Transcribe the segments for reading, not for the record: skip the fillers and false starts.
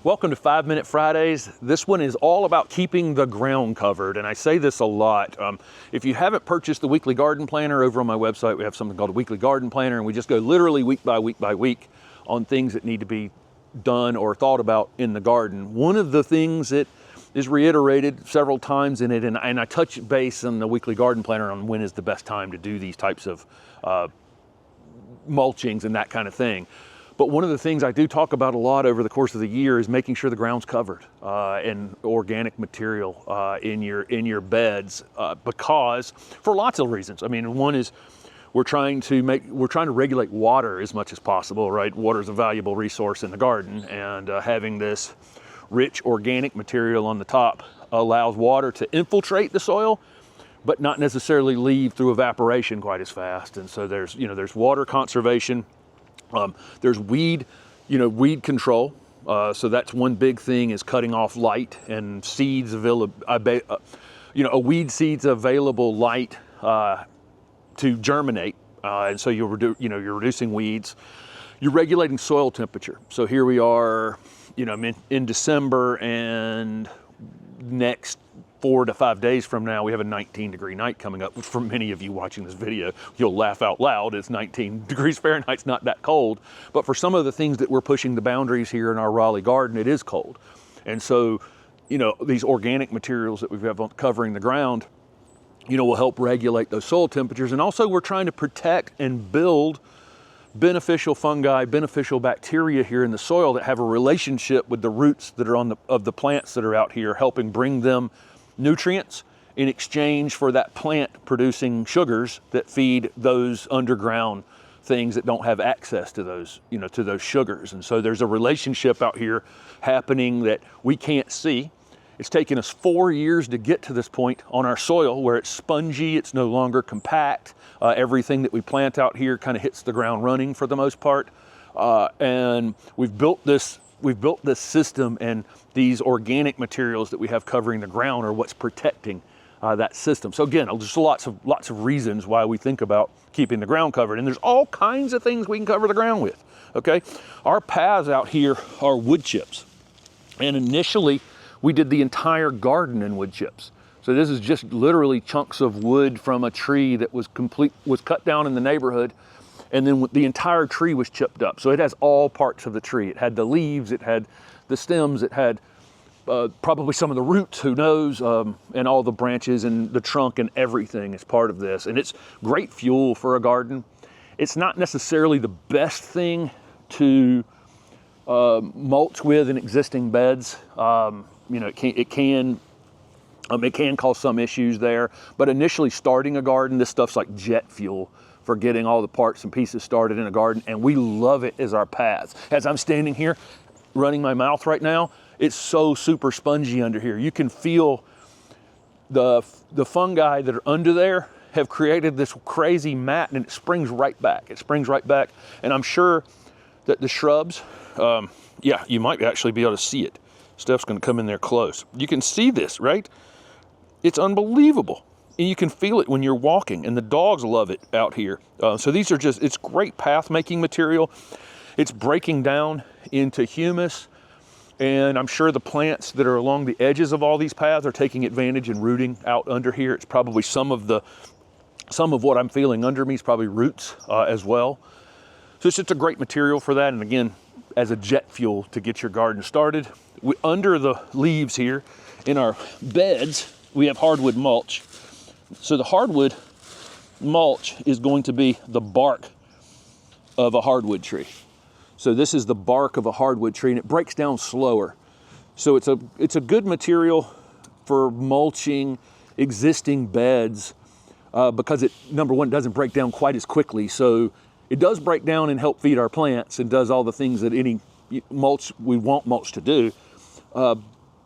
Welcome to 5 Minute Fridays. This one is all about keeping the ground covered, and I say this a lot. If you haven't purchased the weekly garden planner, over on my website we have something called a weekly garden planner, and we just go literally week by week by week on things that need to be done or thought about in the garden. One of the things that is reiterated several times in it, and I touch base on the weekly garden planner on when is the best time to do these types of mulchings and that kind of thing. But one of the things I do talk about a lot over the course of the year is making sure the ground's covered and organic material in your beds, because for lots of reasons. I mean, one is we're trying to regulate water as much as possible, right? Water is a valuable resource in the garden, and having this rich organic material on the top allows water to infiltrate the soil, but not necessarily leave through evaporation quite as fast. And so there's water conservation. There's weed control. So that's one big thing, is cutting off light and seeds available. A weed seed's available light to germinate, and so you're reducing weeds. You're regulating soil temperature. So here we are, in December, and next 4 to 5 days from now, we have a 19-degree night coming up. For many of you watching this video, you'll laugh out loud. It's 19 degrees Fahrenheit. It's not that cold. But for some of the things that we're pushing the boundaries here in our Raleigh garden, it is cold. And so, these organic materials that we have covering the ground, will help regulate those soil temperatures. And also, we're trying to protect and build beneficial fungi, beneficial bacteria here in the soil that have a relationship with the roots that are of the plants that are out here, helping bring them nutrients in exchange for that plant producing sugars that feed those underground things that don't have access to those, to those sugars. And so there's a relationship out here happening that we can't see. It's taken us 4 years to get to this point on our soil where it's spongy, it's no longer compact. Everything that we plant out here kind of hits the ground running for the most part. And we've built this system, and these organic materials that we have covering the ground are what's protecting that system. So again, just lots of reasons why we think about keeping the ground covered. And there's all kinds of things we can cover the ground with, okay? Our paths out here are wood chips. And initially, we did the entire garden in wood chips. So this is just literally chunks of wood from a tree that was cut down in the neighborhood, and then the entire tree was chipped up. So it has all parts of the tree. It had the leaves, it had the stems, it had probably some of the roots, who knows, and all the branches and the trunk and everything is part of this. And it's great fuel for a garden. It's not necessarily the best thing to mulch with in existing beds. It can cause some issues there, but initially starting a garden, this stuff's like jet fuel for getting all the parts and pieces started in a garden, and we love it as our paths. As I'm standing here running my mouth right now, it's so super spongy under here. You can feel the fungi that are under there have created this crazy mat, and it springs right back. And I'm sure that the shrubs, you might actually be able to see it. Steph's gonna come in there close. You can see this, right? It's unbelievable. And you can feel it when you're walking, and the dogs love it out here. So these are it's great path making material. It's breaking down into humus, and I'm sure the plants that are along the edges of all these paths are taking advantage and rooting out under here. It's probably some of what I'm feeling under me is probably roots as well. So it's just a great material for that, and again, as a jet fuel to get your garden started. Under the leaves here in our beds, we have hardwood mulch. So the hardwood mulch is going to be the bark of a hardwood tree. So this is the bark of a hardwood tree, and it breaks down slower. So it's a good material for mulching existing beds because it, number one, doesn't break down quite as quickly. So it does break down and help feed our plants and does all the things that any mulch we want mulch to do.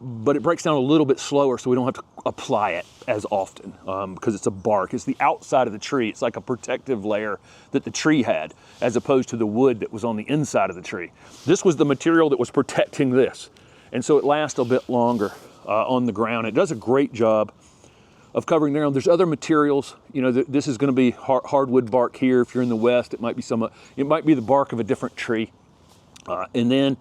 But it breaks down a little bit slower, so we don't have to apply it as often because it's a bark. It's the outside of the tree. It's like a protective layer that the tree had, as opposed to the wood that was on the inside of the tree. This was the material that was protecting this, and so it lasts a bit longer on the ground. It does a great job of covering the ground. There's other materials. This is going to be hardwood bark here. If you're in the West, it might be the bark of a different tree, and then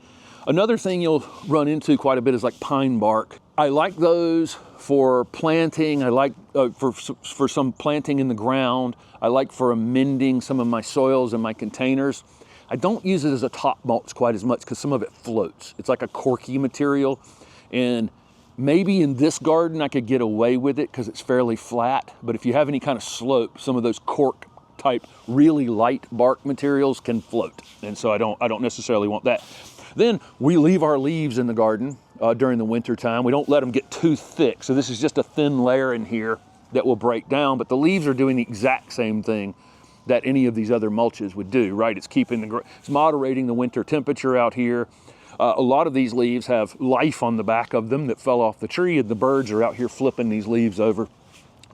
Another thing you'll run into quite a bit is like pine bark. I like those for planting. I like for some planting in the ground. I like for amending some of my soils and my containers. I don't use it as a top mulch quite as much because some of it floats. It's like a corky material, and maybe in this garden I could get away with it because it's fairly flat, but if you have any kind of slope, some of those cork type really light bark materials can float, and so I don't necessarily want that. Then we leave our leaves in the garden during the winter time. We don't let them get too thick, so this is just a thin layer in here that will break down, but the leaves are doing the exact same thing that any of these other mulches would do, right? It's it's moderating the winter temperature out here. A lot of these leaves have life on the back of them that fell off the tree, and the birds are out here flipping these leaves over,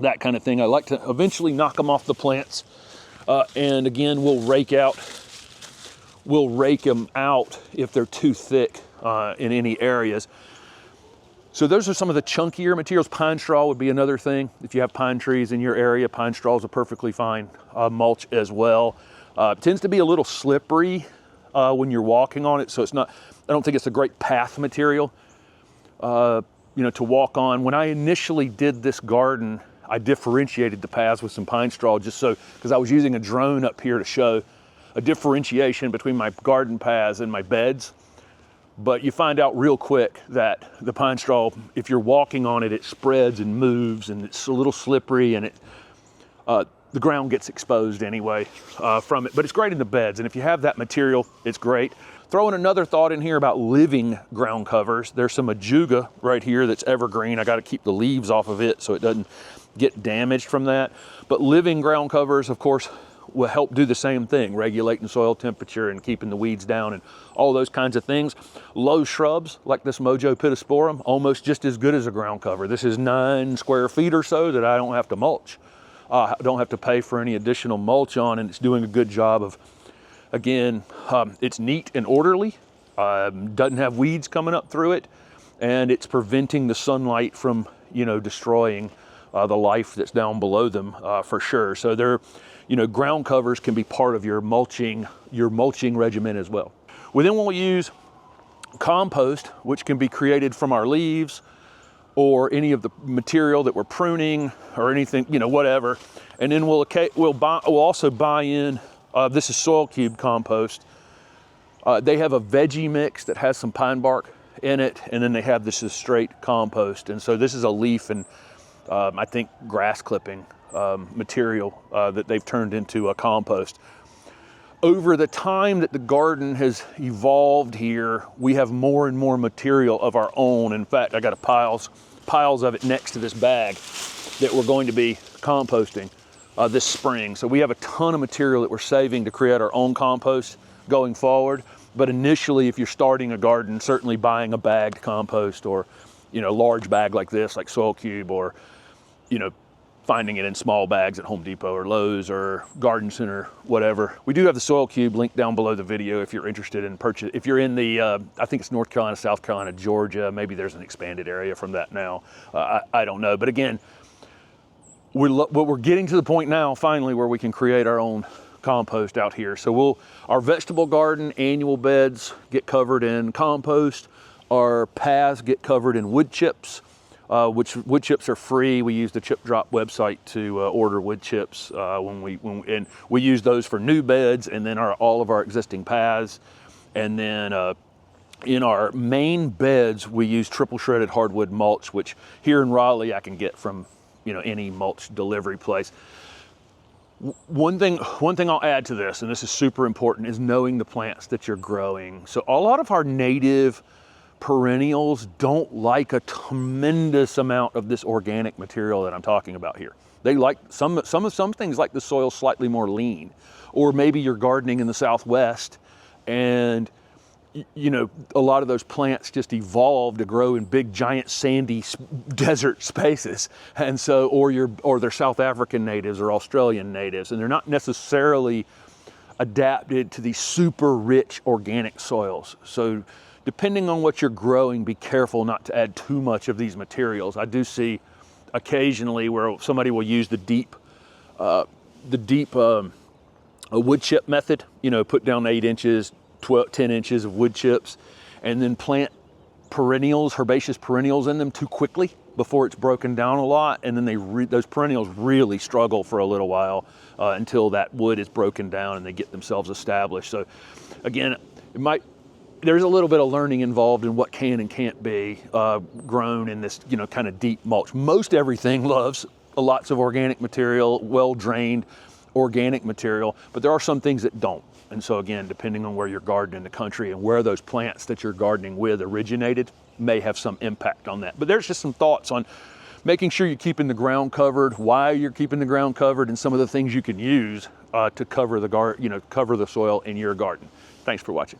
that kind of thing. I like to eventually knock them off the plants, and again, we'll rake them out if they're too thick in any areas. So those are some of the chunkier materials. Pine straw would be another thing. If you have pine trees in your area, pine straw is a perfectly fine mulch as well. It tends to be a little slippery when you're walking on it, so it's not, I don't think it's a great path material to walk on. When I initially did this garden, I differentiated the paths with some pine straw because I was using a drone up here to show a differentiation between my garden paths and my beds. But you find out real quick that the pine straw, if you're walking on it, it spreads and moves, and it's a little slippery, and the ground gets exposed anyway from it. But it's great in the beds, and if you have that material, it's great. Throwing another thought in here about living ground covers. There's some ajuga right here that's evergreen. I got to keep the leaves off of it so it doesn't get damaged from that. But living ground covers, of course, will help do the same thing, regulating soil temperature and keeping the weeds down and all those kinds of things. Low shrubs like this Mojo pittosporum, almost just as good as a ground cover. This is 9 square feet or so that I don't have to mulch. I don't have to pay for any additional mulch on, and it's doing a good job of, again, it's neat and orderly, doesn't have weeds coming up through it, and it's preventing the sunlight from, destroying the life that's down below them for sure. So they're, ground covers can be part of your mulching regimen as well. We then will use compost, which can be created from our leaves or any of the material that we're pruning or anything, whatever. And then we'll also buy in, this is Soil Cube compost. They have a veggie mix that has some pine bark in it, and then they have this as straight compost. And so this is a leaf and I think grass clipping material that they've turned into a compost. Over the time that the garden has evolved here, we have more and more material of our own. In fact, I got piles of it next to this bag that we're going to be composting this spring. So we have a ton of material that we're saving to create our own compost going forward. But initially, if you're starting a garden, certainly buying a bagged compost or, large bag like this, like Soil Cube, or, finding it in small bags at Home Depot or Lowe's or Garden Center, whatever. We do have the Soil Cube linked down below the video if you're interested in purchase. If you're in the, I think it's North Carolina, South Carolina, Georgia, maybe there's an expanded area from that now. I don't know. But again, we're getting to the point now, finally, where we can create our own compost out here. So our vegetable garden annual beds get covered in compost. Our paths get covered in wood chips. Which wood chips are free. We use the Chip Drop website to order wood chips and we use those for new beds, and then all of our existing paths. And then in our main beds, we use triple shredded hardwood mulch, which here in Raleigh I can get from any mulch delivery place. One thing I'll add to this, and this is super important, is knowing the plants that you're growing. So a lot of our native perennials don't like a tremendous amount of this organic material that I'm talking about here. They like some things, like the soil slightly more lean, or maybe you're gardening in the Southwest and a lot of those plants just evolved to grow in big giant sandy desert spaces, and so or they're South African natives or Australian natives, and they're not necessarily adapted to these super rich organic soils. So depending on what you're growing, be careful not to add too much of these materials. I do see occasionally where somebody will use the deep wood chip method, put down 8 inches, 10 inches of wood chips, and then plant perennials, herbaceous perennials in them too quickly before it's broken down a lot, and then those perennials really struggle for a little while until that wood is broken down and they get themselves established. So again, there's a little bit of learning involved in what can and can't be grown in this, you know, kind of deep mulch. Most everything loves lots of organic material, well-drained organic material, but there are some things that don't. And so again, depending on where you're gardening in the country and where those plants that you're gardening with originated may have some impact on that. But there's just some thoughts on making sure you're keeping the ground covered, why you're keeping the ground covered, and some of the things you can use to cover the soil in your garden. Thanks for watching.